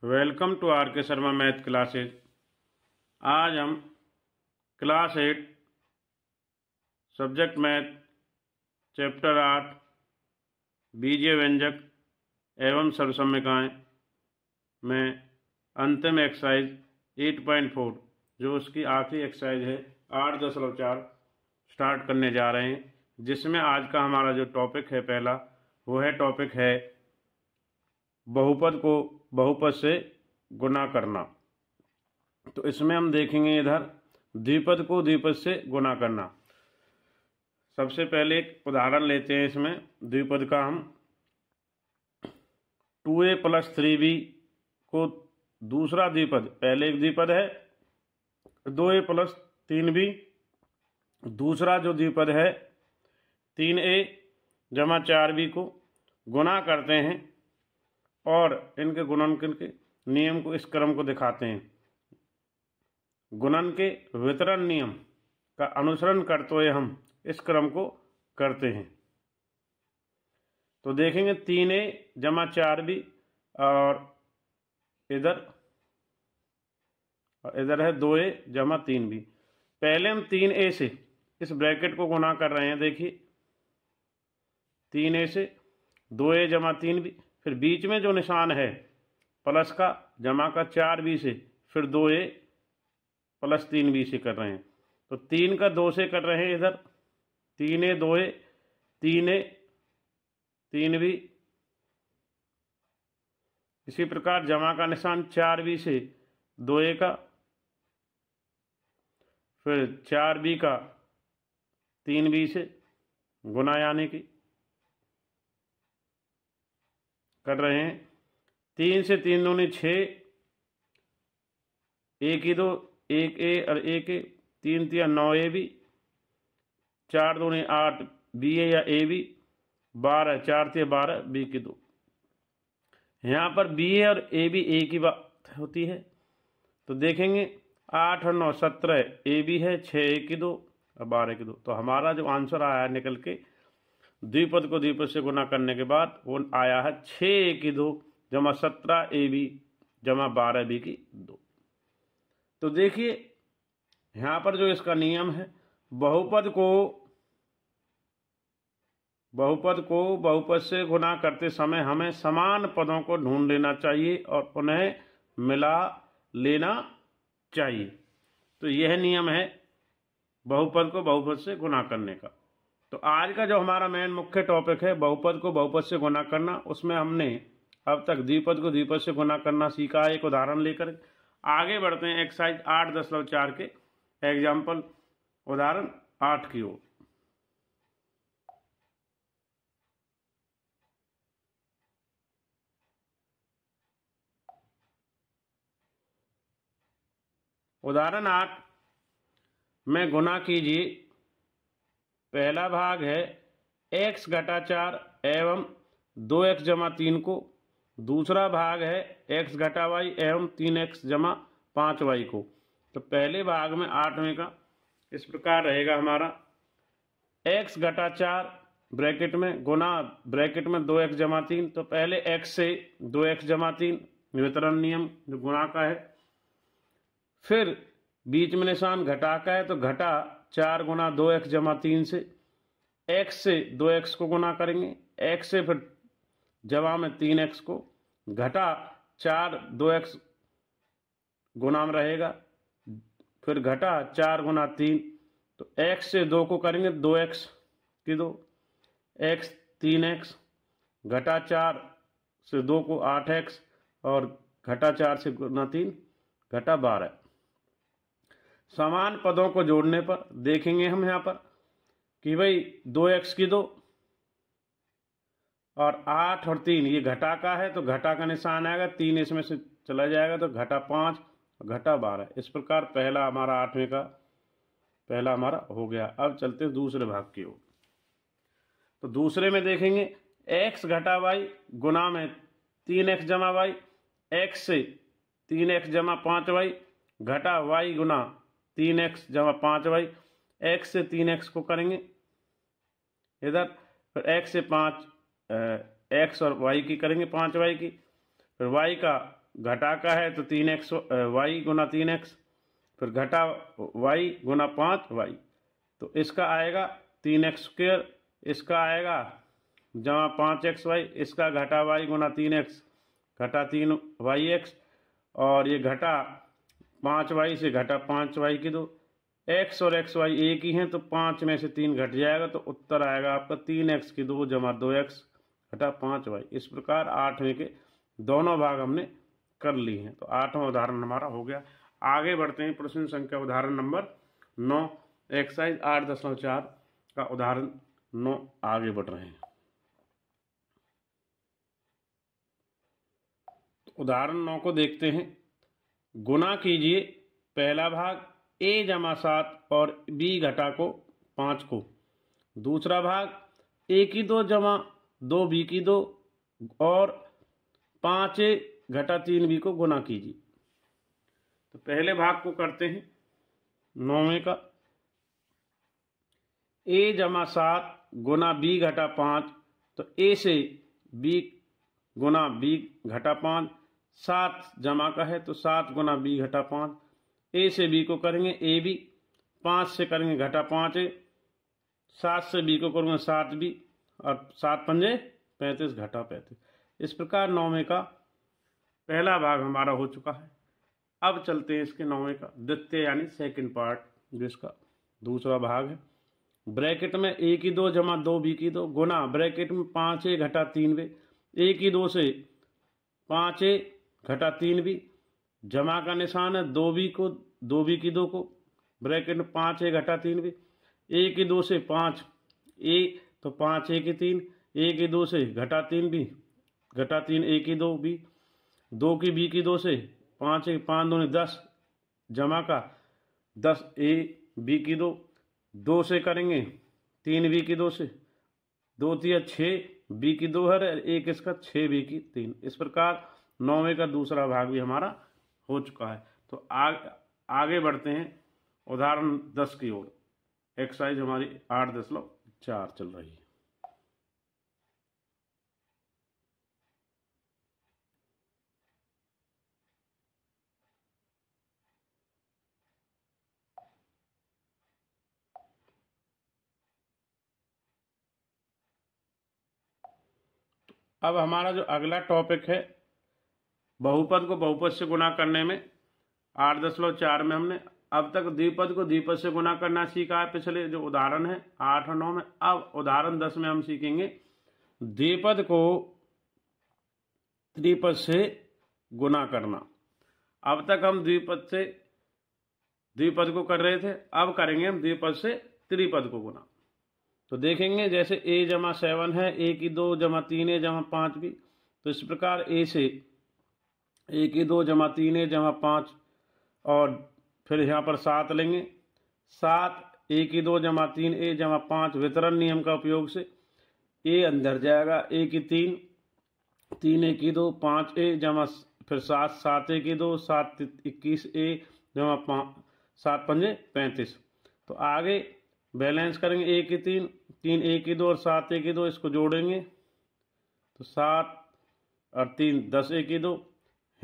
Welcome to are के Sharma math classes. आज हम क्लास 8 सब्जेक्ट मैथ चैप्टर 8 बीजीय व्यंजक एवं सर्वसम्यकाएं में अंतिम एक्सरसाइज 8.4 जो उसकी आखिरी एक्सरसाइज है 8.4 स्टार्ट करने जा रहे हैं, जिसमें आज का हमारा जो टॉपिक है पहला वो है टॉपिक है बहुपद को बहुपद से गुना करना। तो इसमें हम देखेंगे इधर द्विपद को द्विपद से गुना करना। सबसे पहले एक उदाहरण लेते हैं। इसमें द्विपद का हम 2a + 3b को दूसरा द्विपद, पहले एक द्विपद है 2a + 3b, दूसरा जो द्विपद है 3a + 4b को गुना करते हैं और इनके गुणनखंड के नियम को, इस क्रम को दिखाते हैं। गुणन के वितरण नियम का अनुसरण करते हुए हम इस क्रम को करते हैं। तो देखेंगे 3a + 4b और इधर है 2a + 3b। पहले हम 3a से इस ब्रैकेट को गुना कर रहे हैं। देखिए 3a से 2a + 3b, फिर बीच में जो निशान है प्लस का जमा का 4b से, फिर 2a + 3b से कर रहे हैं। तो 3 का 2 से कर रहे हैं इधर 3a 2a 3a 3b। इसी प्रकार जमा का निशान 4b से 2a का, फिर 4b का 3b से गुना यानी कि कर रहे हैं। 3 से 3 दूनी 6, 1 की 2 1a और 1a, 3 3 9ab, 4 दूनी 8 ba या ab, 12 4 3 12 b की 2। यहाँ पर ba और ab एक ही बात होती है। तो देखेंगे 8 और 9 17 ab है, 6 1 की 2 और 12 की 2। तो हमारा जो आंसर आया है निकल के द्विपद को द्विपद से गुना करने के बाद वो आया है 6 1 की 2 = 17 ab = 12 b की 2। तो देखिए यहाँ पर जो इसका नियम है, बहुपद को बहुपद से गुना करते समय हमें समान पदों को ढूंढ लेना चाहिए और उन्हें मिला लेना चाहिए। तो यह नियम है बहुपद को बहुपद से गुना करने का। तो आज का जो हमारा मेन मुख्य टॉपिक है बहुपद को बहुपद से गुना करना, उसमें हमने अब तक द्विपद को द्विपद से गुना करना सीखा है। एक उदाहरण लेकर आगे बढ़ते हैं एक्सरसाइज 8.4 के एग्जाम्पल उदाहरण 8 की ओर। उदाहरण 8 में गुना कीजिए। पहला भाग है x - 4 एवं 2x + 3 को, दूसरा भाग है x - y एवं 3x + 5y को। तो पहले भाग में 8वें का इस प्रकार रहेगा हमारा x - 4 ब्रैकेट में गुना ब्रैकेट में 2x + 3। तो पहले x से 2x + 3 वितरण नियम जो गुणा का है, फिर बीच में निशान घटा का है तो घटा 4 गुना 2x + 3 से x से 2x को गुना करेंगे, x से फिर जमा में 3x को, घटा 4 2x गुना में रहेगा, फिर घटा 4 गुना 3। तो x से 2 को करेंगे 2x की 2, x 3x, घटा 4 से 2 को 8x और घटा 4 से गुना 3 घटा 12। समान पदों को जोड़ने पर देखेंगे हम यहाँ पर कि भाई 2x की 2 और 8 और 3 ये घटा का है तो घटा का निशान आएगा, 3 इसमें से चला जाएगा तो घटा 5 और घटा 12। इस प्रकार पहला हमारा 8वें का पहला हमारा हो गया। अब चलते हैं दूसरे भाग की ओर। तो दूसरे में देखेंगे x - y गुना में 3x + y, x से 3x + 5y घटा y गुना 3x + 5y, x से 3x को करेंगे इधर, फिर x से 5 x और y की करेंगे 5y की, फिर y का घटा का है तो 3x वाई गुना 3x, फिर घटा y गुना 5y, तो इसका आएगा 3x², इसका आएगा जमा 5xy, इसका घटा y गुना 3x घटा 3yx, और ये घटा 5y से घटा 5y की 2, x और xy एक ही हैं तो 5 में से 3 घट जाएगा, तो उत्तर आएगा आपका 3x की 2 जमा 2x घटा 5y। इस प्रकार 8वें के दोनों भाग हमने कर लिए हैं। तो 8वां उदाहरण हमारा हो गया। आगे बढ़ते हैं प्रश्न संख्या उदाहरण नंबर 9, एक्सरसाइज 8.4 का उदाहरण 9 आगे बढ़ रहे हैं। उदाहरण 9 को देखते हैं। गुना कीजिए पहला भाग a जमा 7 और b घटा को 5 को, दूसरा भाग a की 2 जमा 2b की 2 और 5a घटा 3b को गुना कीजिए। तो पहले भाग को करते हैं 9वें का। a जमा 7 गुना b घटा 5, तो a से b गुना b घटा 5, 7 जमा का है तो 7 गुना b घटा 5, a से b को करेंगे a b, 5 से करेंगे घटा 5a, 7 से b को करूँगा 7b, और 7 पंजे 35 घटा 35। इस प्रकार 9वें का पहला भाग हमारा हो चुका है। अब चलते हैं इसके 9वें का द्वितीय यानी सेकंड पार्ट, जिसका दूसरा भाग है। ब्रैकेट में a की 2 जमा 2b की 2 गुना ब्रैकेट में 5a घटा 3b, a की 2 से 5a घटा 3b, जमा का निशान है 2b को 2b की 2 को, ब्रैकेट में 5a घटा 3b, a की 2 से 5a तो 5a की 3, a की 2 से घटा 3b घटा 3a की 2b, 2 की b की 2 से 5a 5 दूनी 10, जमा का 10a b की 2, 2 से करेंगे 3b की 2 से, 2 तिया 6b की 2 है, एक इसका 6b की 3। इस प्रकार 9वें का दूसरा भाग भी हमारा हो चुका है। तो आगे बढ़ते हैं उदाहरण 10 की ओर। एक्सरसाइज हमारी 8.4 चल रही है। अब हमारा जो अगला टॉपिक है, बहुपद को बहुपद से गुना करने में 8.4 में हमने अब तक द्विपद को द्विपद से गुना करना सीखा है, पिछले जो उदाहरण है 8 और 9 में। अब उदाहरण 10 में हम सीखेंगे द्विपद को त्रिपद से गुना करना। अब तक हम द्विपद से द्विपद को कर रहे थे, अब करेंगे हम द्विपद से त्रिपद को गुना। तो देखेंगे जैसे a जमा 7 है, a की 2 जमा 3a जमा 5b, तो इस प्रकार a से a की 2 जमा 3a जमा 5, और फिर यहाँ पर 7 लेंगे, 7 a की 2 जमा 3a जमा 5, वितरण नियम का उपयोग से a अंदर जाएगा, a की 3 3a की 2 5a जमा फिर 7 7a की 2 7 21a जमा 5 7 पंजे 35। तो आगे बैलेंस करेंगे a की 3 3a की 2 और 7a की 2, इसको जोड़ेंगे तो 7 और 3 10a की 2,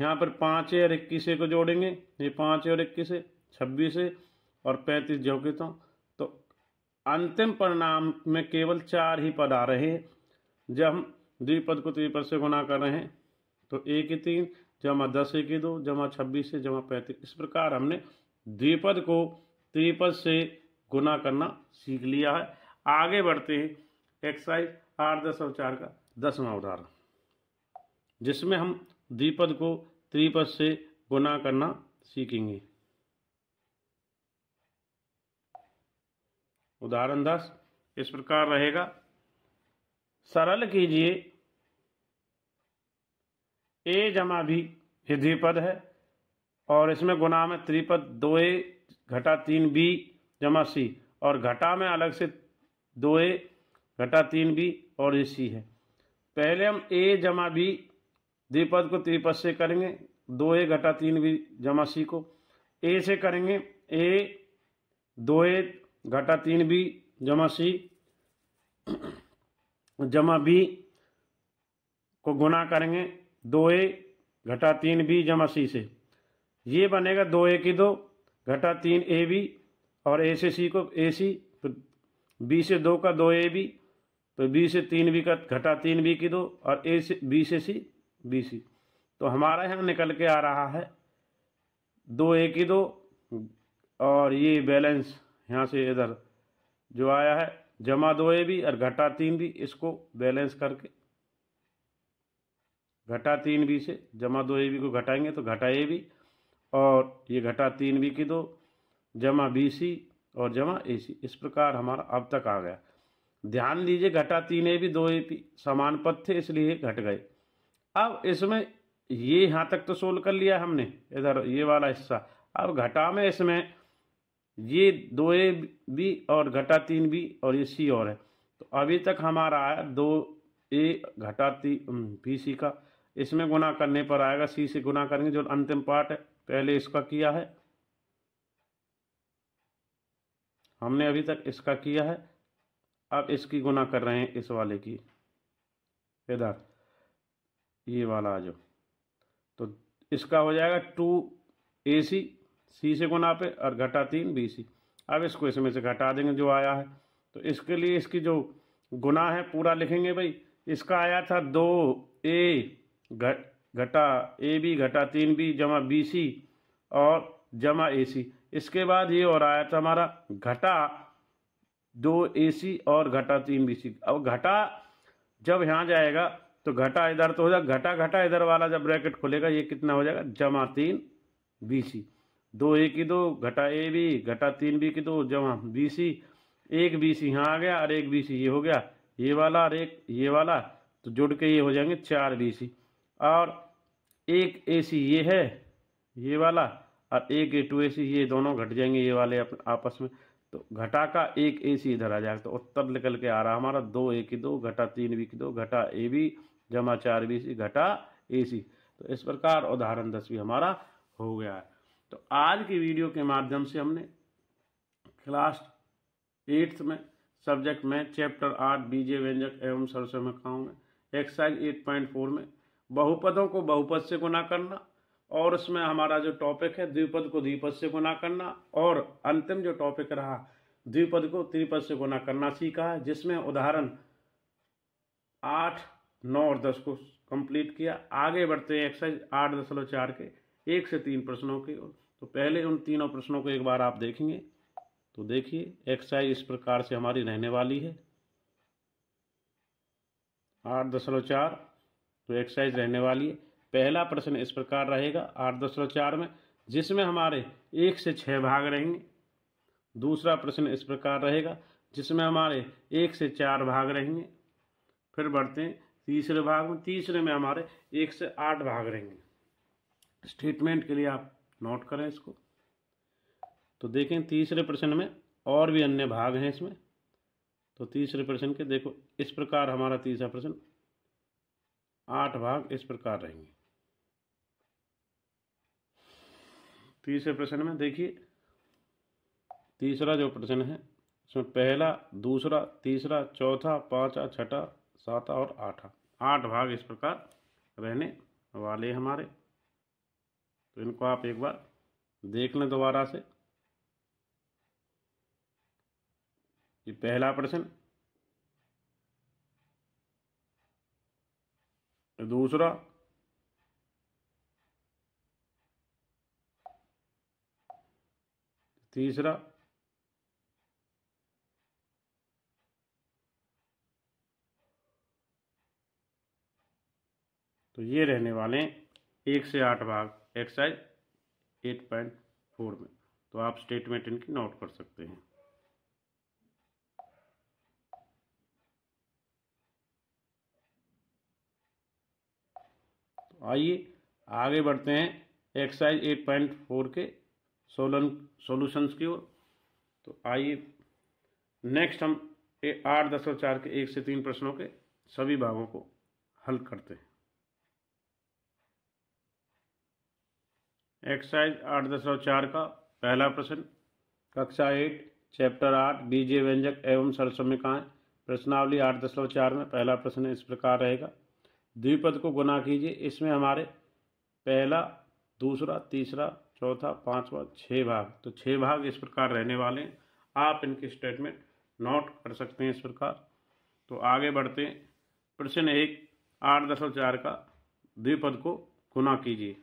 यहाँ पर 5a और 21a को जोड़ेंगे, ये 5a और 21a 26a और 35 जो के तो अंतिम परिणाम में केवल 4 ही पद आ रहे हैं। जब हम द्विपद को त्रिपद से गुना कर रहे हैं तो a की 3 जमा 10a की 2 जमा 26a जमा 35। इस प्रकार हमने द्विपद को त्रिपद से गुना करना सीख लिया है। आगे बढ़ते हैं एक्सरसाइज 8.4 का 10वां उदाहरण, जिसमें हम द्विपद को त्रिपद से गुना करना सीखेंगे। उदाहरण 10 इस प्रकार रहेगा। सरल कीजिए a जमा b ये द्विपद है और इसमें गुना में त्रिपद 2a घटा 3b जमा c, और घटा में अलग से 2a घटा 3b और ये c है। पहले हम a जमा b द्विपद को त्रिपद से करेंगे, 2a घटा 3b जमा c को a से करेंगे, a 2a घटा 3b जमा c जमा b को गुना करेंगे 2a घटा 3b जमा c से, ये बनेगा 2 a की 2 घटा 3 ab और a से c को ac, तो b से 2 का 2 ab, तो b से 3b का घटा 3b की 2 और a से b से c bc। तो हमारा यहाँ निकल के आ रहा है 2 a की 2 और ये बैलेंस यहाँ से इधर जो आया है जमा 2 ab और घटा 3b, इसको बैलेंस करके घटा 3b से जमा 2 ab को घटाएंगे तो घटा ab और ये घटा 3b की 2 जमा bc और जमा ac। इस प्रकार हमारा अब तक आ गया। ध्यान दीजिए घटा 3ab 2ab समान पद थे इसलिए घट गए। अब इसमें ये यहाँ तक तो सोल्व कर लिया हमने, इधर ये वाला हिस्सा। अब घटा में इसमें ये 2ab और घटा 3b और ये c और है, तो अभी तक हमारा आया 2a घटा bc का, इसमें गुना करने पर आएगा c से गुना करेंगे जो अंतिम पार्ट है। पहले इसका किया है हमने, अभी तक इसका किया है, अब इसकी गुना कर रहे हैं इस वाले की, इधर ये वाला जो, तो इसका हो जाएगा 2ac c से गुना पे और घटा 3bc। अब इसको इसमें से घटा देंगे जो आया है, तो इसके लिए इसकी जो गुना है पूरा लिखेंगे भाई। इसका आया था 2a घटा ab घटा 3b जमा bc और जमा ac। इसके बाद ये और आया था हमारा घटा 2ac और घटा 3bc। अब घटा जब यहाँ जाएगा तो घटा इधर तो हो जाएगा, घटा घटा इधर वाला जब ब्रैकेट खुलेगा ये कितना हो जाएगा जमा 3bc। 2a की 2 घटा ab घटा 3b की 2 जमा bc, एक bc यहाँ आ गया और एक bc ये हो गया, ये वाला और एक ये वाला, तो जुड़ के ये हो जाएंगे 4bc और एक ac ये है ये वाला और एक a2ac, ये दोनों घट जाएंगे ये वाले आपस में, तो घटा का एक ac इधर आ जाएगा। तो उत्तर निकल के आ रहा हमारा 2a की 2 घटा 3b की 2 घटा ab जमा 4bc घटा ac। तो इस प्रकार उदाहरण 10 भी हमारा हो गया है। तो आज की वीडियो के माध्यम से हमने क्लास 8th में सब्जेक्ट में चैप्टर 8 बीजे व्यंजक एवं सर्वसमीकरणों में एक्सरसाइज 8.4 में बहुपदों को बहुपद से गुना करना, और उसमें हमारा जो टॉपिक है द्विपद को द्विपद से गुना करना, और अंतिम जो टॉपिक रहा द्विपद को त्रिपद से गुना करना सीखा है, जिसमें उदाहरण 8, 9 और 10 को कंप्लीट किया। आगे बढ़ते हैं एक्सरसाइज 8.4 के 1 से 3 प्रश्नों के। तो पहले उन तीनों प्रश्नों को एक बार आप देखेंगे। तो देखिए एक्सरसाइज इस प्रकार से हमारी रहने वाली है 8.4। तो एक्सरसाइज रहने वाली है, पहला प्रश्न इस प्रकार रहेगा 8.4 में, जिसमें हमारे 1 से 6 भाग रहेंगे। दूसरा प्रश्न इस प्रकार रहेगा जिसमें हमारे 1 से 4 भाग रहेंगे। फिर बढ़ते हैं तीसरे भाग में, तीसरे में हमारे 1 से 8 भाग रहेंगे। स्टेटमेंट के लिए आप नोट करें इसको। तो देखें तीसरे प्रश्न में और भी अन्य भाग हैं इसमें। तो तीसरे प्रश्न के देखो इस प्रकार हमारा तीसरा प्रश्न 8 भाग इस प्रकार रहेंगे। तीसरे प्रश्न में देखिए तीसरा जो प्रश्न है इसमें पहला, दूसरा, तीसरा, चौथा, पांचवा, छठा, सातवां और आठवां, 8 भाग इस प्रकार रहने वाले हमारे। तो इनको आप एक बार देख लें दोबारा से। ये पहला प्रश्न, दूसरा, तीसरा, तो ये रहने वाले हैं 1 से 8 भाग एक्सरसाइज 8.4 में। तो आप स्टेटमेंट इनकी नोट कर सकते हैं। तो आइए आगे बढ़ते हैं एक्सरसाइज 8.4 के सॉल्यूशंस की ओर। तो आइए नेक्स्ट हम 8.4 के 1 से 3 प्रश्नों के सभी भागों को हल करते हैं। एक्सरसाइज 8.4 का पहला प्रश्न, कक्षा 8 चैप्टर 8 बीजीय व्यंजक एवं सरसमीकरण प्रश्नावली 8.4 में पहला प्रश्न इस प्रकार रहेगा, द्विपद को गुना कीजिए। इसमें हमारे पहला, दूसरा, तीसरा, चौथा, पांचवा, 6 भाग। तो 6 भाग इस प्रकार रहने वाले हैं। आप इनके स्टेटमेंट नोट कर सकते हैं इस प्रकार। तो आगे बढ़ते हैं। प्रश्न 1, 8.4 का द्विपद को गुना कीजिए।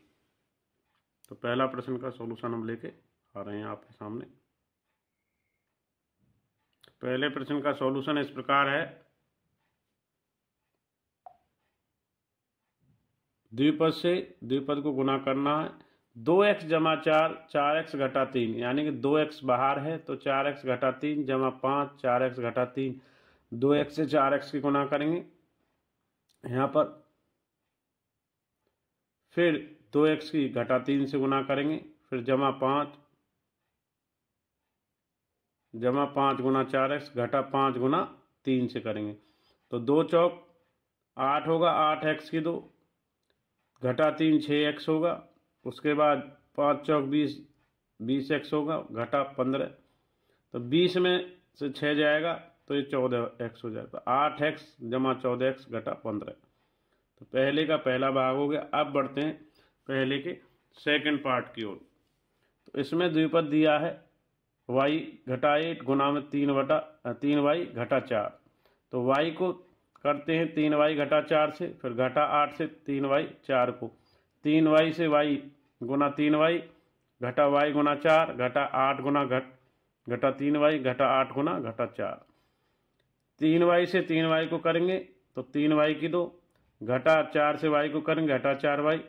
तो पहला प्रश्न का सॉल्यूशन हम लेके आ रहे हैं आपके सामने। पहले प्रश्न का सॉल्यूशन इस प्रकार है। द्विपद से द्विपद को गुना करना है। 2x जमा 4, 4x घटा 3, यानी कि 2x बाहर है तो 4x घटा 3 जमा 5, 4x घटा 3। 2x से 4x की गुना करेंगे यहाँ पर, फिर 2x की घटा 3 से गुना करेंगे, फिर जमा 5 गुना 4x घटा 5 गुना 3 से करेंगे। तो 2 चौक 8 होगा, 8x की 2 घटा 3 6x होगा। उसके बाद 5 चौक 20, 20x होगा घटा 15। तो 20 में से 6 जाएगा तो ये 14x हो जाएगा। तो 8x जमा 14x घटा 15। तो पहले का पहला भाग हो गया। अब बढ़ते हैं पहले के सेकंड पार्ट की ओर। तो इसमें द्विपद दिया है y घटा 8 गुना में 3y घटा 4। तो y को करते हैं 3y घटा 4 से, फिर घटा 8 से 3y 4 को, 3y से y गुना 3y घटा y गुना 4 घटा 8 गुना घटा 3y घटा 8 गुना घटा 4। 3y से 3y को करेंगे तो 3y की 2 घटा 4 से y को करेंगे घटा 4y।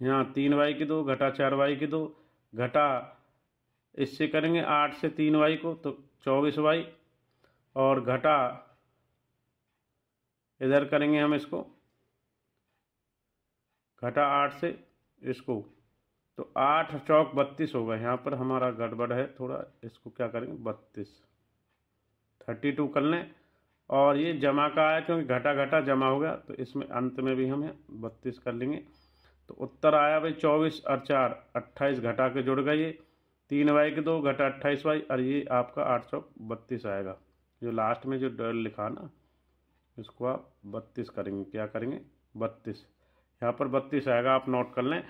यहाँ 3y की 2 घटा 4y की 2 घटा, इससे करेंगे 8 से 3y को तो 24y, और घटा इधर करेंगे हम इसको घटा 8 से इसको, तो 8 चौक 32 होगा। यहाँ पर हमारा गड़बड़ है थोड़ा, इसको क्या करेंगे 32 कर लें। और ये जमा का आया क्योंकि घटा घटा जमा हो गया, तो इसमें अंत में भी हम 32 कर लेंगे। तो उत्तर आया भाई 24 और 4 28 घटा के जुड़ गए ये 3y की 2 घटा 28y, और ये आपका 8 चौक 32 आएगा। जो लास्ट में जो डर लिखा ना, इसको आप 32 करेंगे, क्या करेंगे 32। यहाँ पर 32 आएगा, आप नोट कर लें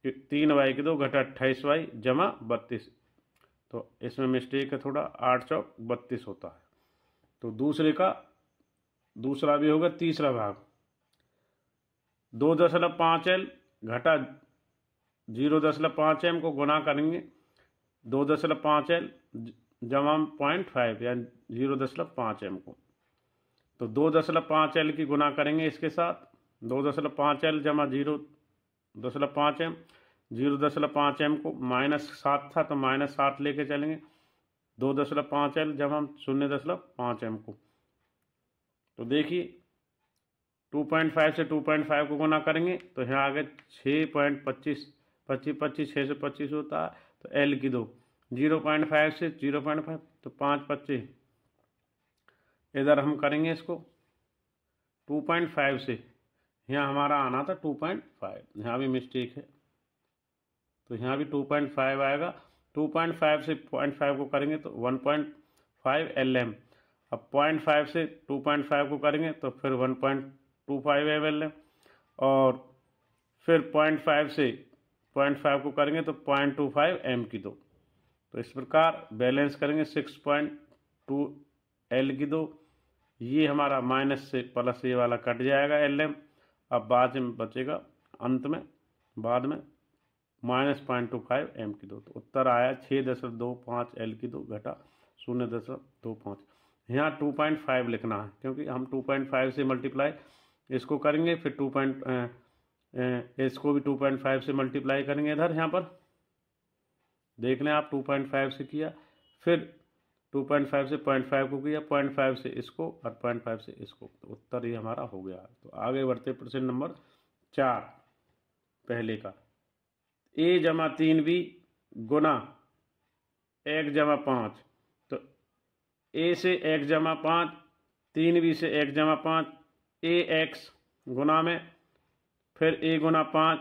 कि 3y की 2 घटा 28y जमा 32। तो इसमें मिस्टेक है थोड़ा, 8 चौक 32 होता है। तो दूसरा भी होगा तीसरा भाग। 2.5l घटा 0.5m को गुना करेंगे 2.5l जमा 0.5 या 0.5m को। तो 2.5l की गुना करेंगे इसके साथ, 2.5l जमा 0.5m, 0.5m को -7 था तो -7 लेके चलेंगे, 2.5l जमा 0.5m को। तो देखिए 2.5 से 2.5 को गुना करेंगे तो यहाँ आगे 6.25, 25 6 से 25 होता है। तो l की 2 0.5 से 0.5 तो 5.25, इधर हम करेंगे इसको 2.5 से, यहाँ हमारा आना था 2.5, यहाँ भी मिस्टेक है तो यहाँ भी 2.5 आएगा। 2.5 से 0.5 को करेंगे तो 1.5 LM। अब 0.5 से 2.5 को करेंगे तो फिर 1.25 LM, और फिर 0.5 से 0.5 को करेंगे तो 0.25 M की 2। तो इस प्रकार बैलेंस करेंगे 6.2 L की 2। ये हमारा माइनस से प्लस ये वाला कट जाएगा LM। अब बाद में बचेगा अंत में बाद में -0.25 M की 2। तो उत्तर आया 6.25 L की 2 घटा 0.25। यहाँ 2.5 लिखना है क्योंकि हम 2.5 से मल्टीप्लाई इसको करेंगे, फिर इसको भी 2.5 से मल्टीप्लाई करेंगे इधर। यहाँ पर देख लें आप 2.5 से किया, फिर 2.5 से 0.5 को किया, 0.5 से इसको और 0.5 से इसको। तो उत्तर ये हमारा हो गया। तो आगे बढ़ते प्रश्न नंबर 4 पहले का। a जमा 3b गुना 1 जमा 5। तो a से 1 जमा 5, 3b से 1 जमा 5, ax गुना में, फिर a गुना 5,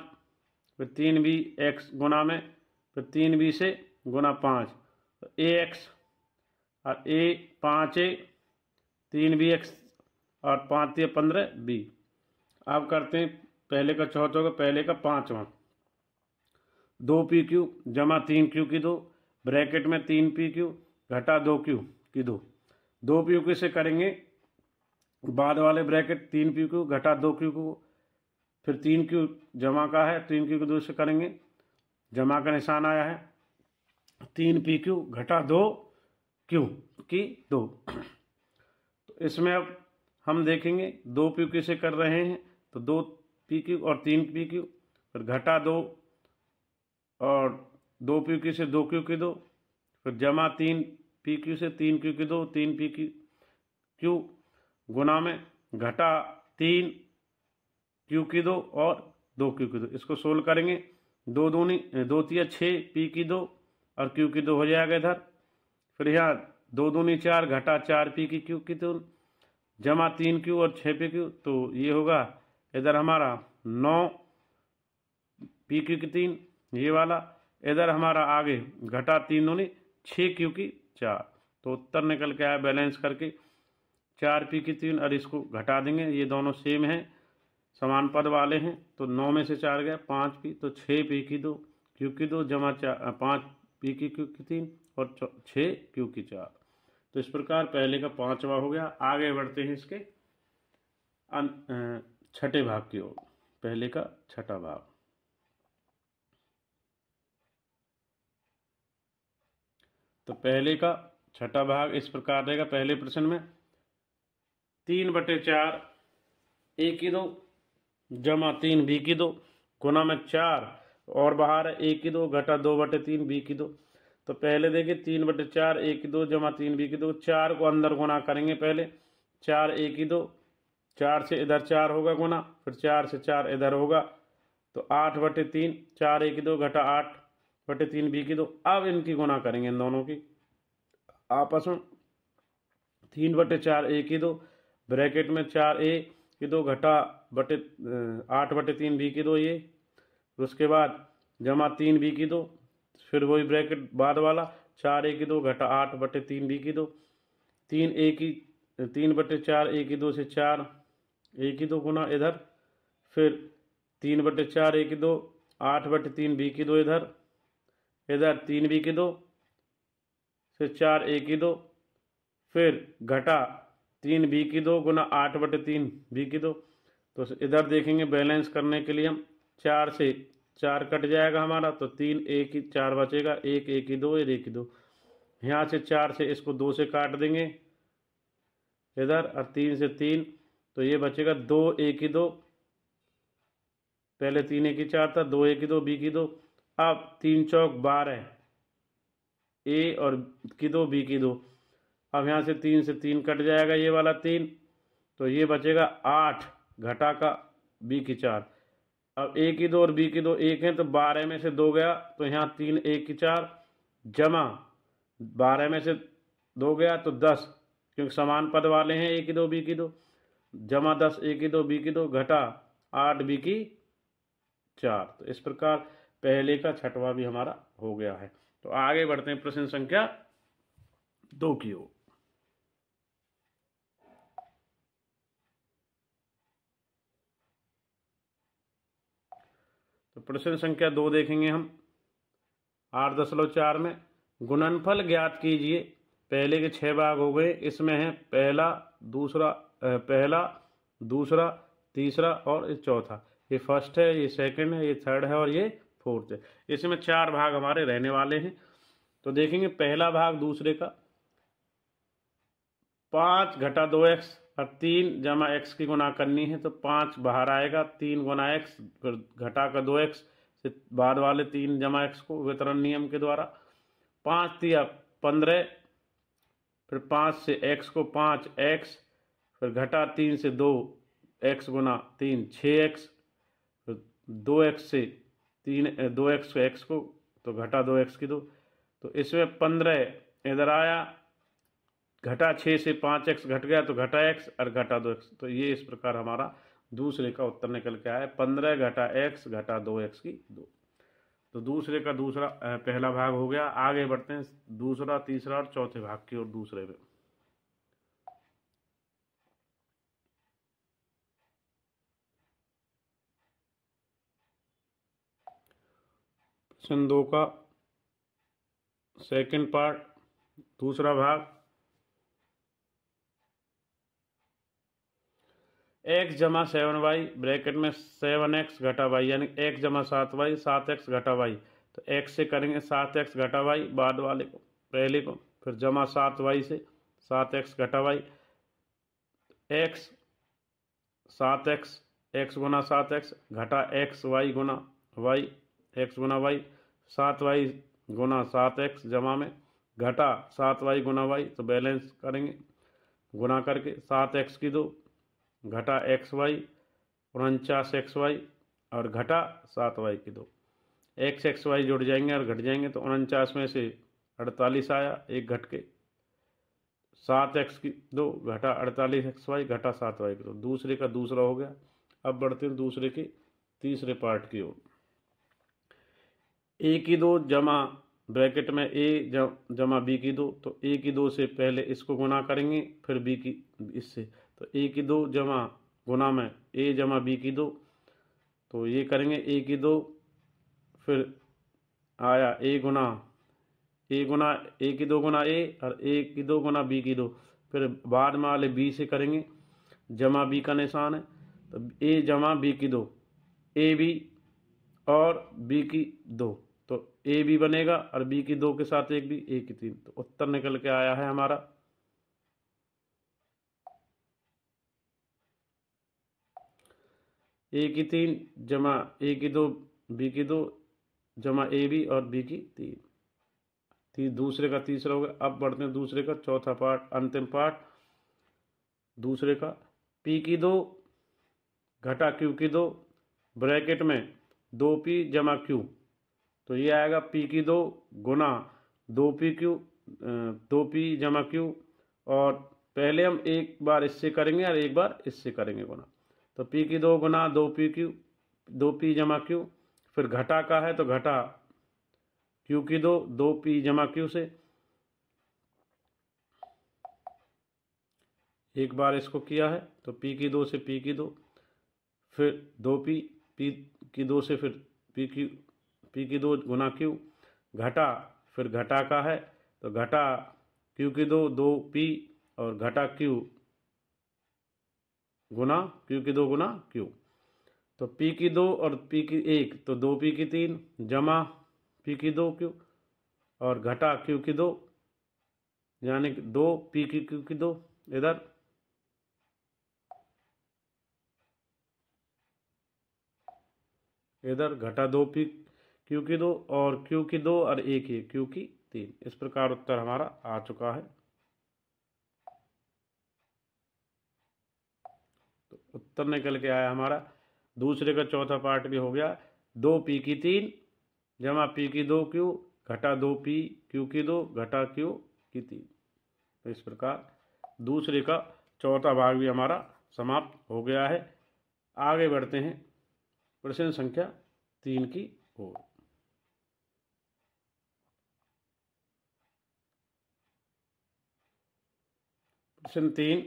फिर 3b x गुना में, फिर 3b से गुना 5। तो ax और a 5a 3bx और 5 15b। अब करते हैं पहले का चौथा होगा, पहले का पांचवा। 2pq जमा 3q की 2 ब्रैकेट में 3pq घटा 2q की 2। 2pq से करेंगे बाद वाले ब्रैकेट 3pq घटा 2q को, फिर 3q जमा का है, 3q को 2 से करेंगे, जमा का निशान आया है, 3pq घटा 2q की 2। तो इसमें अब हम देखेंगे 2pq से कर रहे हैं तो 2pq और 3pq, फिर घटा 2 और 2pq से 2q की 2, फिर जमा 3pq से 3q की 2, 3pq गुना में घटा 3q की 2 और 2q की 2। इसको सोल्व करेंगे, 2 दूनी 2 तिया 6p की 2 और q की 2 हो जाएगा इधर। फिर यहाँ 2 दूनी 4 घटा 4p की q की 2 जमा 3q और 6pq, तो ये होगा इधर हमारा 9pq की 3 ये वाला। इधर हमारा आगे घटा 3 दूनी 6q की 4, तो उत्तर निकल के आया बैलेंस करके 4p की 3, और इसको घटा देंगे, ये दोनों सेम हैं, समान पद वाले हैं, तो 9 में से 4 गया 5p, तो 6p की 2 q की 2 जमा 5p की q की 3 और 6q की 4। तो इस प्रकार पहले का पांचवा हो गया। आगे बढ़ते हैं इसके छठे भाग की ओर। पहले का छठा भाग, तो पहले का छठा भाग इस प्रकार रहेगा। पहले प्रश्न में 3/4 a की 2 जमा 3b की 2 गुना में 4 और बाहर है a की 2 घटा 2/3 b की 2। तो पहले देखिए 3/4 a की 2 जमा 3b की 2, 4 को अंदर गुना करेंगे पहले, 4 a की 2, 4 से इधर 4 होगा गुना, फिर 4 से 4 इधर होगा, तो 8/3, 4 a की 2 घटा 8/3 b की 2। अब इनकी गुना करेंगे इन दोनों की आपस में, 3/4 a की 2 ब्रैकेट में 4a की 2 घटा 8/3 b की 2 ये, उसके बाद जमा 3b की 2, फिर वही ब्रैकेट बाद वाला 4a की 2 घटा 8/3 b की 2, 3/4 a की 2 से 4 a की 2 गुना इधर, फिर 3/4 a की 2 8/3 b की 2 इधर 3b की 2 से 4 a की 2, फिर घटा 3b की 2 गुना 8/3 b की 2। तो इधर देखेंगे बैलेंस करने के लिए हम 4 से 4 कट जाएगा हमारा, तो 3 a की 4 बचेगा, 1 a की 2 a की 2, यहाँ से 4 से इसको 2 से काट देंगे इधर, और 3 से 3, तो ये बचेगा 2 a की 2, पहले 3 a की 4 था, 2 a की 2 b की 2। अब 3 चौक 12 a और की 2 b की 2, अब यहाँ से 3 से 3 कट जाएगा ये वाला 3, तो ये बचेगा 8 घटा का b की 4। अब a की 2 और b की 2 एक है, तो 12 में से 2 गया, तो यहाँ 3 a की 4 जमा 12 में से 2 गया तो 10, क्योंकि समान पद वाले हैं a की 2 b की 2, जमा 10 a की 2 b की 2 घटा 8 b की 4। तो इस प्रकार पहले का छठवां भी हमारा हो गया है। तो आगे बढ़ते हैं प्रश्न संख्या 2 की ओर। तो प्रश्न संख्या 2 देखेंगे हम 8.4 में, गुणनफल ज्ञात कीजिए। पहले के 6 भाग हो गए, इसमें है पहला, दूसरा, तीसरा और ये चौथा। ये फर्स्ट है, ये सेकंड है, ये थर्ड है और ये फोर्थ है। इसमें 4 भाग हमारे रहने वाले हैं। तो देखेंगे पहला भाग दूसरे का 5 घटा 2x और 3 जमा x की गुना करनी है, तो 5 बाहर आएगा, 3 गुना x, फिर घटा का 2x से बाद वाले 3 जमा x को वितरण नियम के द्वारा, 5 तिया 15, फिर 5 से x को 5x, फिर घटा 3 से 2x गुना 3 6x, फिर 2x से 2x x को, तो घटा 2x की 2, तो इसमें 15 इधर आया, घटा 6 से 5x घट गया, तो घटा x और घटा 2x। तो ये इस प्रकार हमारा दूसरे का उत्तर निकल के आया, 15 घटा x घटा 2x की 2। तो दूसरे का पहला भाग हो गया। आगे बढ़ते हैं दूसरा, तीसरा और चौथे भाग की ओर। दूसरे में प्रश्न 2 का सेकंड पार्ट, दूसरा भाग। x जमा 7y ब्रैकेट में 7x घटा y, यानी x जमा 7y 7x घटा y। तो x से करेंगे 7x घटा y, बाद वाले को पहले को, फिर जमा 7y से 7x घटा y, x 7x, x गुना 7x घटा x y गुना y, x गुना y, 7y गुना 7x जमा में घटा 7y गुना y। तो बैलेंस करेंगे गुना करके 7x की 2 घटा xy 49xy और घटा 7y की 2। xy जुड़ जाएंगे और घट जाएंगे, तो 49 में से 48 आया, एक घट के 7x की 2 घटा 48xy घटा 7y की 2। दूसरे का दूसरा हो गया। अब बढ़ते हैं दूसरे के तीसरे पार्ट की ओर। a की 2 जमा ब्रैकेट में a जमा b की 2। तो a की 2 से पहले इसको गुना करेंगे, फिर b की इससे। तो a की 2 जमा गुना में a जमा b की 2। तो ये करेंगे a की 2, फिर आया a गुना a की 2 गुना a और a की 2 गुना b की 2। फिर बाद में वाले b से करेंगे, जमा b का निशान है, तो a जमा b की 2, a b और b की 2। तो a b बनेगा और b की 2 के साथ एक b, a की 3। तो उत्तर निकल के आया है हमारा a की 3 जमा a की 2 b की 2 जमा a b और b की 3। दूसरे का तीसरा हो गया। अब बढ़ते हैं दूसरे का चौथा पार्ट, अंतिम पार्ट दूसरे का। p की 2 घटा q की 2 ब्रैकेट में 2p जमा q। तो ये आएगा p की 2 गुना 2p जमा q, और पहले हम एक बार इससे करेंगे और एक बार इससे करेंगे गुना। तो p की 2 गुना 2p जमा q, फिर घटा का है तो घटा q की 2p जमा q से। एक बार इसको किया है तो p की 2 से p की 2, फिर 2p की 2 से फिर p की 2 गुना q, घटा फिर घटा का है तो घटा q की 2p और घटा q गुना q की 2 गुना q। तो p की 2 और p की 1, तो 2p की 3 जमा p की 2q और घटा q की 2, यानी 2p की q की 2 इधर घटा 2p q की 2 और q की 2 और एक ही q की 3। इस प्रकार उत्तर हमारा आ चुका है। तो उत्तर निकल के आया हमारा दूसरे का चौथा पार्ट भी हो गया। 2p की 3 जमा p की 2q घटा 2p q की 2 घटा q की 3। तो इस प्रकार दूसरे का चौथा भाग भी हमारा समाप्त हो गया है। आगे बढ़ते हैं प्रश्न संख्या 3 की ओर। प्रश्न 3,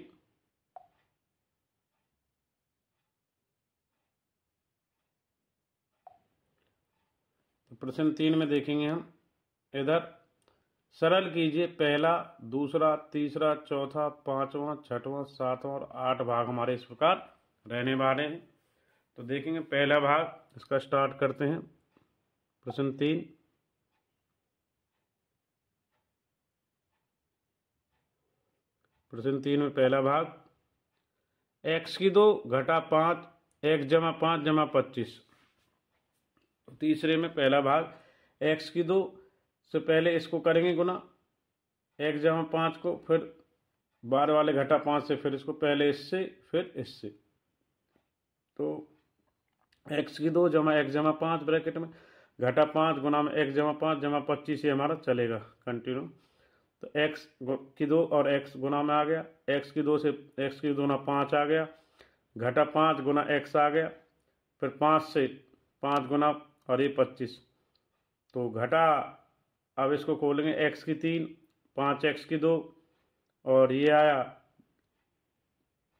प्रश्न 3 में देखेंगे हम, इधर सरल कीजिए पहला, दूसरा, तीसरा, चौथा, पांचवा, छठवां, सातवां और 8 भाग हमारे इस प्रकार रहने वाले हैं। तो देखेंगे पहला भाग, इसका स्टार्ट करते हैं। प्रश्न 3, प्रश्न 3 में पहला भाग, x की 2 घटा 5 x जमा 5 जमा 25। तीसरे में पहला भाग, x की 2 से पहले इसको करेंगे गुना x जमा 5 को, फिर बार वाले घटा 5 से, फिर इसको पहले इससे फिर इससे। तो x की 2 जमा x जमा 5 ब्रैकेट में घटा 5 गुना में x जमा 5 जमा 25 ये हमारा चलेगा कंटिन्यू। तो x की 2 और x गुना में आ गया, x की 2 से x की 2 ना 5 आ गया, घटा 5 गुना x आ गया, फिर 5 से 5 गुना और ये 25। तो घटा, अब इसको खोलेंगे x की 3 5x की 2 और ये आया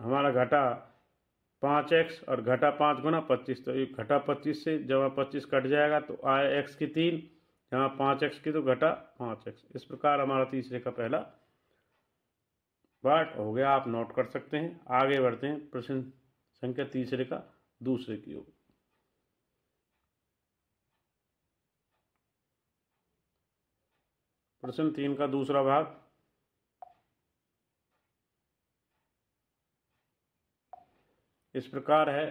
हमारा घटा 5x और घटा 5 गुना 25, तो ये घटा 25 से जमा 25 कट जाएगा तो आया x की 3, यहाँ 5x की तो घटा 5x। इस प्रकार हमारा तीसरे का पहला पार्ट हो गया, आप नोट कर सकते हैं। आगे बढ़ते हैं प्रश्न संख्या तीसरे का दूसरे की ओर। प्रश्न 3 का दूसरा भाग इस प्रकार है।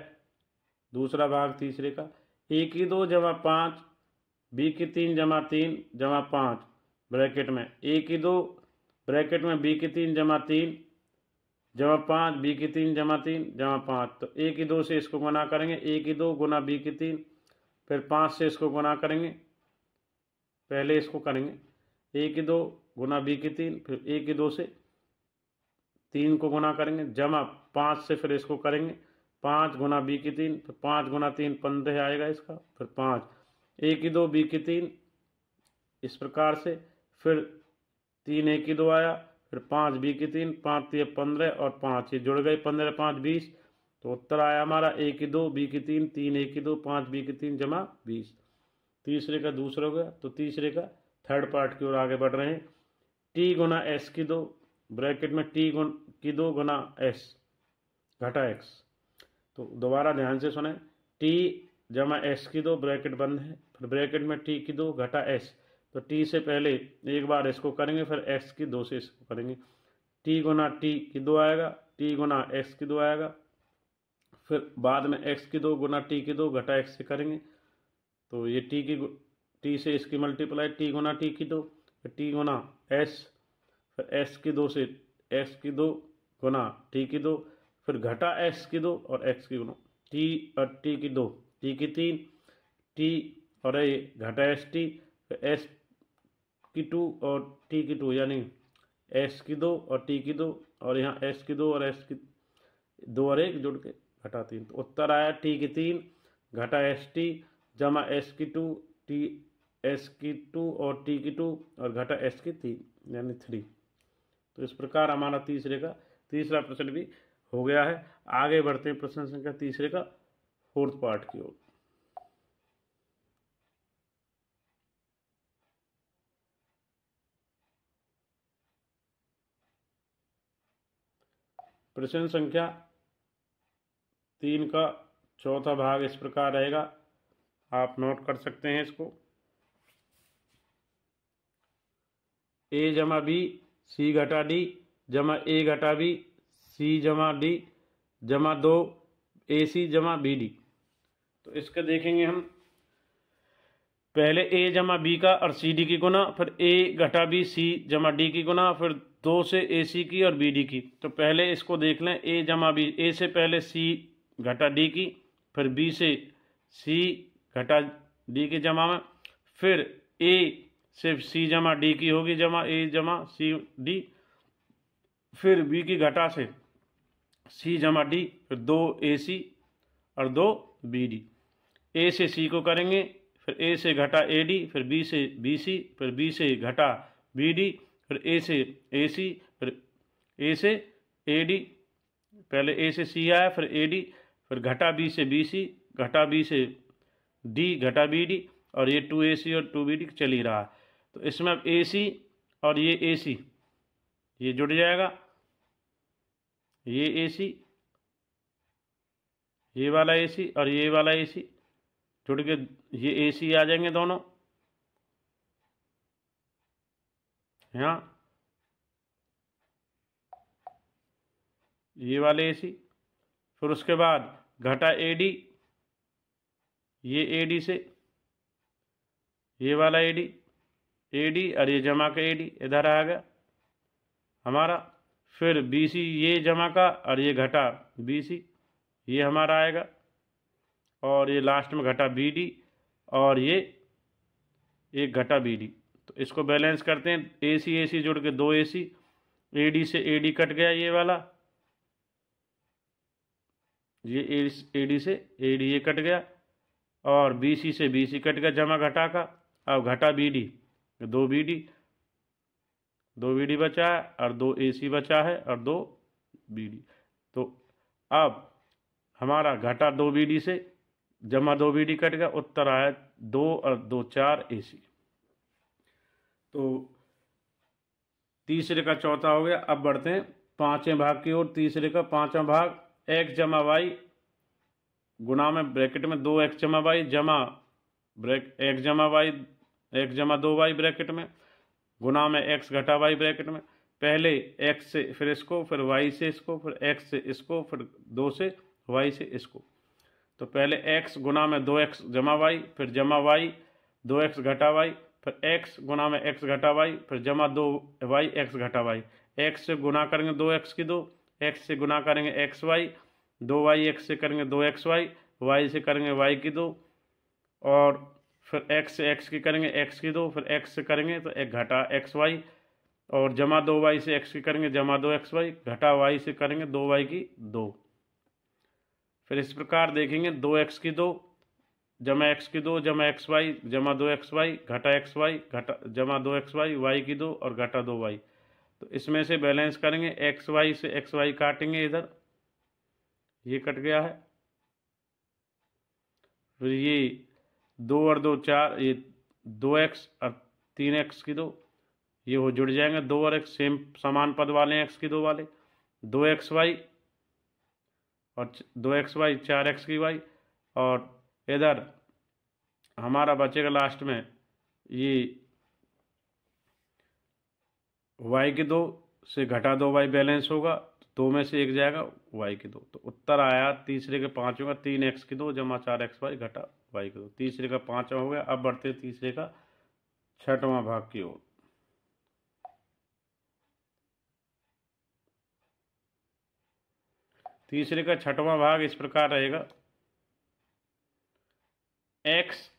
दूसरा भाग तीसरे का, ए की 2 जमा 5 बी की 3 जमा 3 जमा 5 ब्रैकेट में ए की 2 ब्रैकेट में बी की 3 जमा 3 जमा 5 बी की 3 जमा 3 जमा 5। तो ए की 2 से इसको गुना करेंगे, ए की 2 गुना बी की 3, फिर 5 से इसको गुना करेंगे, पहले इसको करेंगे ए की 2 गुना बी की 3, फिर ए की 2 से 3 को गुना करेंगे, जमा 5 से फिर इसको करेंगे 5 गुना बी की 3, फिर 5 गुना 3 15 आएगा इसका, फिर 5 ए की 2 बी की 3, इस प्रकार से फिर 3 ए की 2 आया, फिर 5 बी की 3, 5 3 15 और 5 ये जुड़ गए, 15 5 20। तो उत्तर आया हमारा ए की 2 बी की 3 3 ए की 2 5 बी की 3 जमा 20। तीसरे का दूसरा हो गया। तो तीसरे का थर्ड पार्ट की ओर आगे बढ़ रहे हैं। टी गुना एस की 2 ब्रैकेट में टी की 2 गुना एस घटा एक्स। तो दोबारा ध्यान से सुने, टी जमा एस की 2 ब्रैकेट बंद है, फिर ब्रैकेट में टी की 2 घटा एस। तो टी से पहले एक बार इसको करेंगे, फिर एक्स की 2 से इसको करेंगे, टी गुना टी की 2 आएगा, टी गुना एक्स की 2 आएगा, फिर बाद में एक्स की 2 गुना टी की 2 घटा एक्स से करेंगे। तो ये टी से इसकी मल्टीप्लाई टी गुना टी की 2, फिर टी गुना एस, फिर एस की 2 से एक्स की 2 गुना टी की 2, फिर घटा एक्स की 2 और एक्स की गुना टी और टी की 2 टी की 3 टी और ये घटा एस टी, फिर एस की 2 और टी की 2 यानी एस की 2 और टी की 2 और यहाँ एस की 2 और एस की 2 और 1 जुड़ के घटा 3। तो उत्तर आया टी की 3 घटा एस टी जमा एस की 2 टी एस की 2 और टी की 2 और घटा एस की 3 यानी 3। तो इस प्रकार हमारा तीसरे का तीसरा प्रश्न भी हो गया है। आगे बढ़ते हैं प्रश्न संख्या तीसरे का फोर्थ पार्ट की ओर। प्रश्न संख्या 3 का चौथा भाग इस प्रकार रहेगा, आप नोट कर सकते हैं इसको। ए जमा बी सी घटा डी जमा ए घटा बी सी जमा डी जमा 2 ए सी जमा बी डी। तो इसका देखेंगे हम, पहले ए जमा बी का और सी डी की गुना, फिर ए घटा बी सी जमा डी की गुना, फिर 2 से ए सी की और बी डी की। तो पहले इसको देख लें, ए जमा बी, ए से पहले सी घटा डी की, फिर बी से सी घटा डी की जमा में, फिर ए से सी जमा डी की होगी जमा ए जमा सी डी, फिर बी की घटा से सी जमा डी, फिर 2 ए सी और 2 बी डी। ए से सी को करेंगे, फिर ए से घटा ए डी, फिर बी से बी सी, फिर बी से घटा बी डी, फिर ए से ए सी, फिर ए से ए डी, पहले ए से सी आया, फिर ए डी, फिर घटा बी से बी सी, घटा बी से डी घटा बी डी, और ये 2 ए सी और 2 बी डी चल ही रहा है। तो इसमें अब ए सी और ये ए सी ये जुड़ जाएगा, ये ए सी, ये वाला ए सी और ये वाला ए सी जुड़ के ये ए सी आ जाएंगे दोनों यहाँ, ये वाले ए सी। फिर उसके बाद घटा ए डी, ये ए डी से ये वाला ए डी और ये जमा का ए डी इधर आ गया हमारा। फिर बी सी ये जमा का और ये घटा बी सी ये हमारा आएगा, और ये लास्ट में घटा बी डी और ये एक घटा बी डी। तो इसको बैलेंस करते हैं, ए सी जुड़ के 2 ए सी, ए डी से ए डी कट गया ये वाला, ये ए डी से ए डी ये कट गया, और बी सी से बी सी कट गया जमा घटा का। अब घटा बी डी, 2 बी डी बचा है और 2 ए सी बचा है और 2 बी डी। तो अब हमारा घटा 2 BD से जमा 2 BD कट गया, उत्तर आया 2 और 2 4 AC। तो तीसरे का चौथा हो गया। अब बढ़ते हैं पांचवें भाग की ओर। तीसरे का पांचवा भाग, x जमा वाई गुना में ब्रैकेट में 2x जमा वाई जमा x जमा वाई x जमा 2y ब्रैकेट में गुना में x घटा y ब्रैकेट में। पहले x से फिर इसको, फिर y से इसको, फिर x से इसको, फिर 2 से y से इसको। तो पहले x गुना में 2x जमा y, फिर जमा y 2x घटा y, फिर x गुना में x घटा y, फिर जमा 2y x घटा y। x से गुना करेंगे 2x की 2, x से गुना करेंगे xy, 2y x से करेंगे 2xy, y से करेंगे y की 2, और फिर x से x की करेंगे x की 2, फिर x से करेंगे तो एक घटा xy, और जमा 2y से x की करेंगे जमा 2xy, घटा y से करेंगे 2y की 2। फिर इस प्रकार देखेंगे 2x की 2 जमा x की 2 जमा xy जमा 2xy घटा xy घटा जमा 2xy y की 2 और घटा 2y। तो इसमें से बैलेंस करेंगे, xy से xy काटेंगे, इधर ये कट गया है। फिर ये 2 और 2 4, ये 2x और 3x की 2 ये हो जुड़ जाएंगे, 2 और x सेम समान पद वाले हैं x की 2 वाले, 2xy और 2xy 4x की y, और इधर हमारा बचेगा लास्ट में ये y की 2 से घटा 2y बैलेंस होगा, 2 में से 1 जाएगा y की 2। तो उत्तर आया तीसरे के पाँचवें का 3x की 2 जमा 4xy घटा y की 2। तीसरे का पाँचवा हो गया। अब बढ़ते हैं तीसरे का छठवां भाग की ओर। तीसरे का छठवां भाग इस प्रकार रहेगा, x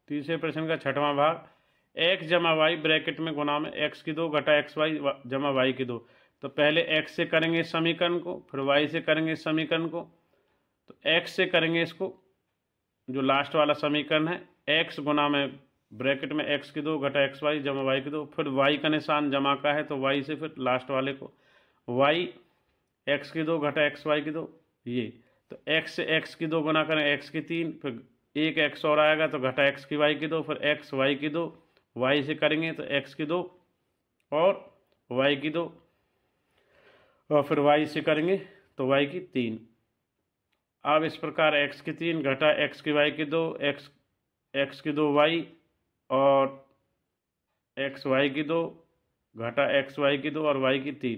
तीसरे प्रश्न का छठवां भाग, x जमा वाई ब्रैकेट में गुना में x की 2 घटा xy जमा y की 2। तो पहले x से करेंगे समीकरण को, फिर y से करेंगे समीकरण को। तो x से करेंगे इसको, जो लास्ट वाला समीकरण है, x गुना में ब्रैकेट में x की 2 घटा xy जमा y की 2, फिर y का निशान जमा का है तो y से फिर लास्ट वाले को y x की 2 घटा xy की 2 ये। तो x से x की 2 गुना करें x की 3, फिर एक x और आएगा तो घटा x की y की 2, फिर x y की 2, y से करेंगे तो x की 2 और y की 2, और फिर y से करेंगे तो y की 3। अब इस प्रकार x की 3 घटा x की y की 2, x की 2 y और x y की 2 घटा x y की 2 और y की 3।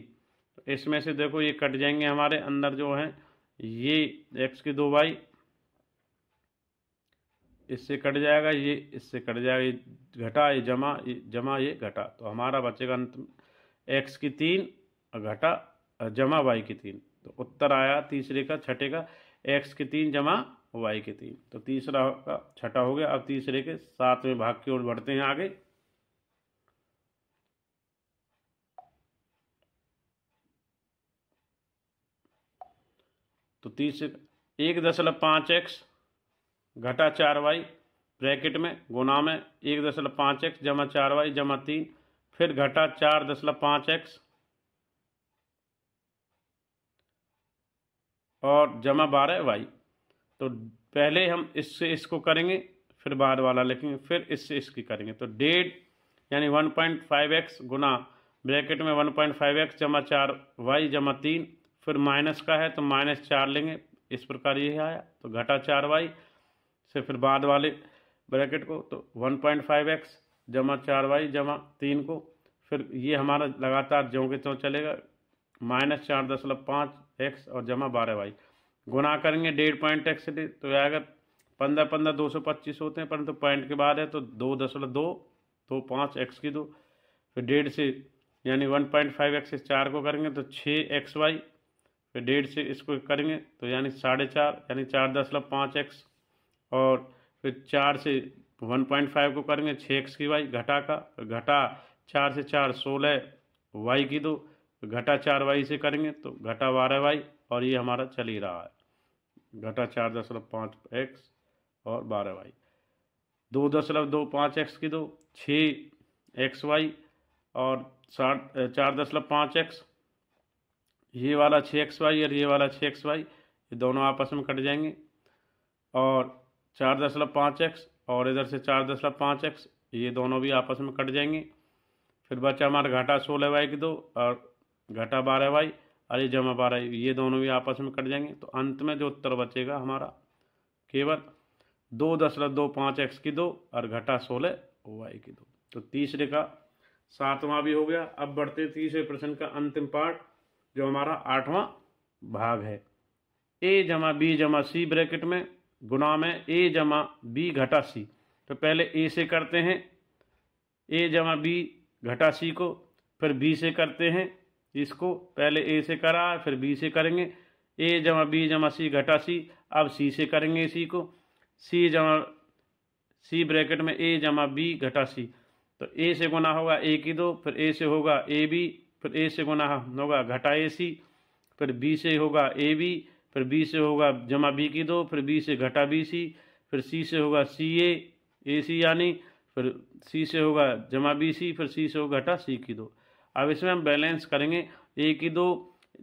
तो इसमें से देखो ये कट जाएंगे, हमारे अंदर जो है ये x की 2 y इससे कट जाएगा, ये इससे कट जाएगा, ये घटा ये जमा ये घटा। तो हमारा बचेगा अंत में x की 3 घटा जमा y की 3। तो उत्तर आया तीसरे का छठे का x की 3 जमा y की 3। तो तीसरा का छठा हो गया। अब तीसरे के सातवें भाग की ओर बढ़ते हैं आगे। तो तीसरे 1.5x घटा 4y ब्रैकेट में गुना में 1.5x जमा 4y जमा 3, फिर घटा 4.5x और जमा 12y। तो पहले हम इससे इसको करेंगे, फिर बाद वाला लिखेंगे, फिर इससे इसकी करेंगे। तो 1.5 यानी 1.5x गुना ब्रैकेट में 1.5x जमा 4y जमा 3, फिर माइनस का है तो -4 लेंगे, इस प्रकार ये आया। तो घटा 4y से फिर बाद वाले ब्रैकेट को, तो 1.5x जमा 4y जमा 3 को, फिर ये हमारा लगातार ज्यों के त्यों चलेगा, -4.5x और जमा 12y। गुना करेंगे 1.5x से तो आएगा 15 225 होते हैं, परंतु पॉइंट के बाद है तो 2.225x की 2, फिर 1.5 से यानी 1.5x से 4 को करेंगे तो 6xy, फिर 1.5 से इसको करेंगे तो यानी 4.5 यानी 4.5x, और फिर 4 से 1.5 को करेंगे 6x की y घटा का, घटा 4 से 4 16y की 2, घटा 4y से करेंगे तो घटा 12y, और ये हमारा चल ही रहा है, घटा 4.5x और 12y। 2.25x की 2, 6xy और 4.5x, ये वाला 6xy और ये वाला 6xy, ये दोनों आपस में कट जाएंगे। और 4.5x और इधर से 4.5x, ये दोनों भी आपस में कट जाएंगे। फिर बचा हमारा घटा 16y की 2 और घटा 12y और ये जमा 12, ये दोनों भी आपस में कट जाएंगे। तो अंत में जो उत्तर बचेगा हमारा केवल 2.25x की 2 और घटा 16y की 2। तो तीसरे का 7वां भी हो गया। अब बढ़ते तीसरे प्रश्न का अंतिम पार्ट, जो हमारा 8वां भाग है। a जमा b जमा c ब्रैकेट में गुणा में a जमा b घटा c। तो पहले a से करते हैं, a जमा b घटा c को, फिर b से करते हैं इसको। पहले a से करा फिर b से करेंगे। a जमा b जमा c घटा c, अब c से करेंगे c को। c जमा c ब्रैकेट में a जमा b घटा c। तो a से गुना होगा a की 2, फिर a से होगा a b, फिर a से गुना होगा घटा a c, फिर b से होगा a b, फिर b से होगा जमा b की 2, फिर b से घटा b c, फिर c से होगा c a c यानी, फिर c से होगा जमा b c, फिर c से होगा घटा c की 2। अब इसमें हम बैलेंस करेंगे। a की 2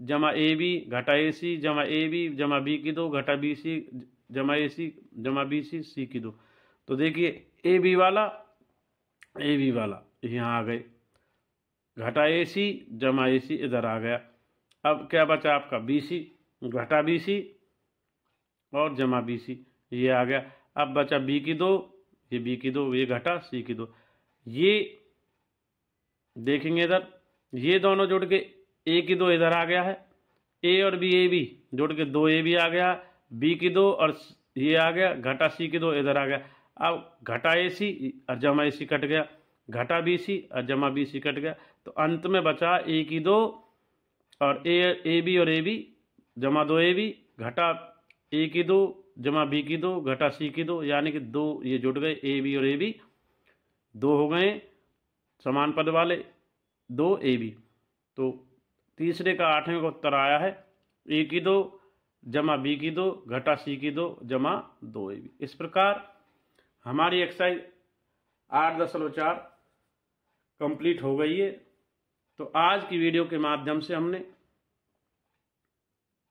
जमा a b घटा a c जमा a b जमा b की 2 घटा b c जमा a c जमा b c c की 2। तो देखिए a b वाला यहाँ आ गए, घटा a c जमा a c इधर आ गया। अब क्या बचा आपका b c घटा b c और जमा b c, ये आ गया। अब बचा b की 2, ये b की 2, ये घटा c की 2। ये देखेंगे इधर, ये दोनों जुड़ के a की 2 इधर आ गया है, a और b, a b जुड़ के 2ab आ गया, b की 2 और ये आ गया, घटा c की 2 इधर आ गया। अब घटा a c और जमा a c कट गया, घटा b c और जमा b c कट गया। तो अंत में बचा a की 2 और a b और a b जमा 2ab घटा a की 2 जमा b की 2 घटा c की 2, यानी कि 2 ये जुड़ गए, a b और a b 2 हो गए समान पद वाले 2ab। तो तीसरे का 8वें का उत्तर आया है a की 2 जमा b की 2 घटा c की 2 जमा 2ab। इस प्रकार हमारी एक्सरसाइज 8.4 कंप्लीट हो गई है। तो आज की वीडियो के माध्यम से हमने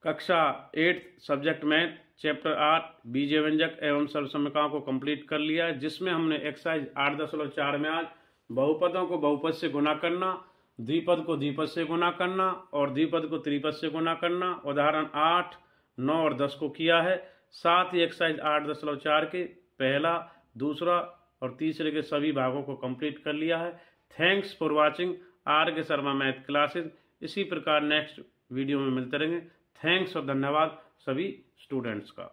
कक्षा 8 सब्जेक्ट मैथ चैप्टर 8 बीजीय व्यंजक एवं सर्वसमीकरणों को कंप्लीट कर लिया है, जिसमें हमने एक्सरसाइज 8.4 में आज बहुपदों को बहुपद से गुना करना, द्विपद को द्विपद से गुना करना और द्विपद को त्रिपद से गुना करना उदाहरण 8, 9 और 10 को किया है। साथ ही एक्सरसाइज 8.4 के पहला, दूसरा और तीसरे के सभी भागों को कंप्लीट कर लिया है। थैंक्स फॉर वाचिंग आर के शर्मा मैथ क्लासेज। इसी प्रकार नेक्स्ट वीडियो में मिलते रहेंगे। थैंक्स और धन्यवाद सभी स्टूडेंट्स का।